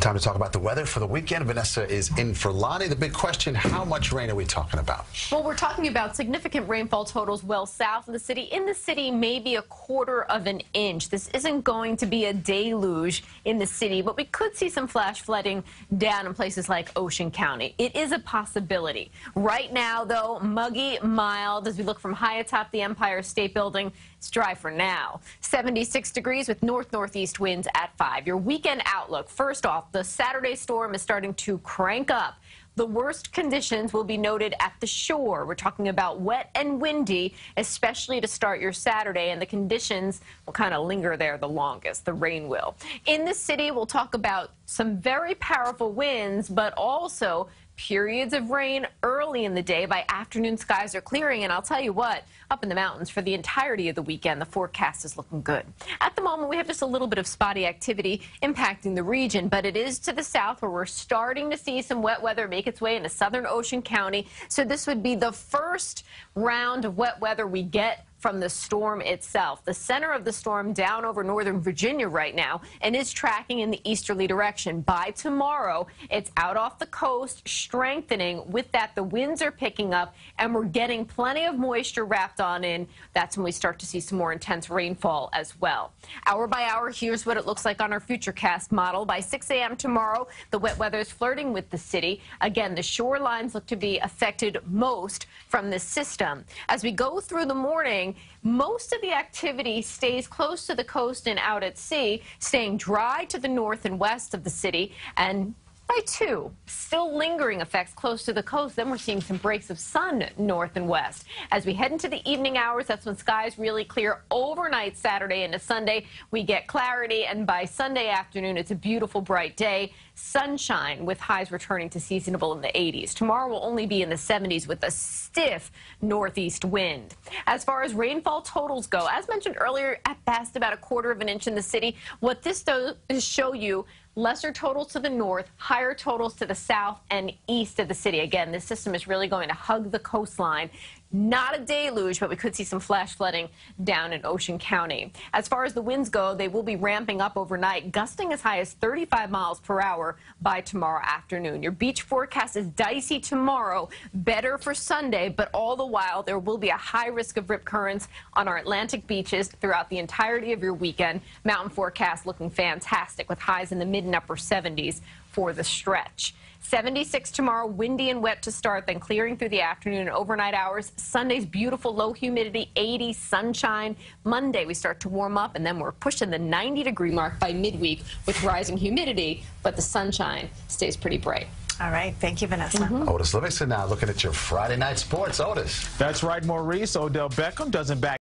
Time to talk about the weather for the weekend. Vanessa is in for Lonnie. The big question, how much rain are we talking about? Well, we're talking about significant rainfall totals well south of the city. In the city, maybe a quarter of an inch. This isn't going to be a deluge in the city, but we could see some flash flooding down in places like Ocean County. It is a possibility. Right now, though, muggy, mild. As we look from high atop the Empire State Building, it's dry for now. 76 degrees with north-northeast winds at 5. Your weekend outlook. First off, the Saturday storm is starting to crank up. The worst conditions will be noted at the shore. We're talking about wet and windy, especially to start your Saturday, and the conditions will kind of linger there the longest. The rain will. In the city, we'll talk about some very powerful winds, but also periods of rain early in the day. By afternoon, skies are clearing, and I'll tell you what, up in the mountains for the entirety of the weekend, the forecast is looking good. At the moment, we have just a little bit of spotty activity impacting the region, but it is to the south where we're starting to see some wet weather make its way into southern Ocean County. So this would be the first round of wet weather we get from the storm itself. The center of the storm down over northern Virginia right now and is tracking in the easterly direction. By tomorrow, it's out off the coast, strengthening. With that, the winds are picking up, and we're getting plenty of moisture wrapped on in. That's when we start to see some more intense rainfall as well. Hour by hour, here's what it looks like on our Futurecast model. By 6 a.m. tomorrow, the wet weather is flirting with the city. Again, the shorelines look to be affected most from this system. As we go through the morning, most of the activity stays close to the coast and out at sea, staying dry to the north and west of the city, and by 2, still lingering effects close to the coast. Then we're seeing some breaks of sun north and west. As we head into the evening hours, that's when skies really clear. Overnight Saturday into Sunday, we get clarity, and by Sunday afternoon, it's a beautiful, bright day. Sunshine with highs returning to seasonable in the 80s. Tomorrow will only be in the 70s with a stiff northeast wind. As far as rainfall totals go, as mentioned earlier, at best about a quarter of an inch in the city. What this does is show you lesser totals to the north, higher totals to the south and east of the city. Again, this system is really going to hug the coastline. Not a deluge, but we could see some flash flooding down in Ocean County. As far as the winds go, they will be ramping up overnight, gusting as high as 35 miles per hour by tomorrow afternoon. Your beach forecast is dicey tomorrow, better for Sunday, but all the while there will be a high risk of rip currents on our Atlantic beaches throughout the entirety of your weekend. Mountain forecast looking fantastic with highs in the mid and upper 70s for the stretch. 76 tomorrow, windy and wet to start, then clearing through the afternoon and overnight hours. Sunday's beautiful, low humidity, 80, sunshine. Monday, we start to warm up, and then we're pushing the 90-degree mark by midweek with rising humidity, but the sunshine stays pretty bright. All right. Thank you, Vanessa. Otis Livingston now looking at your Friday night sports. Otis. That's right, Maurice. Odell Beckham doesn't back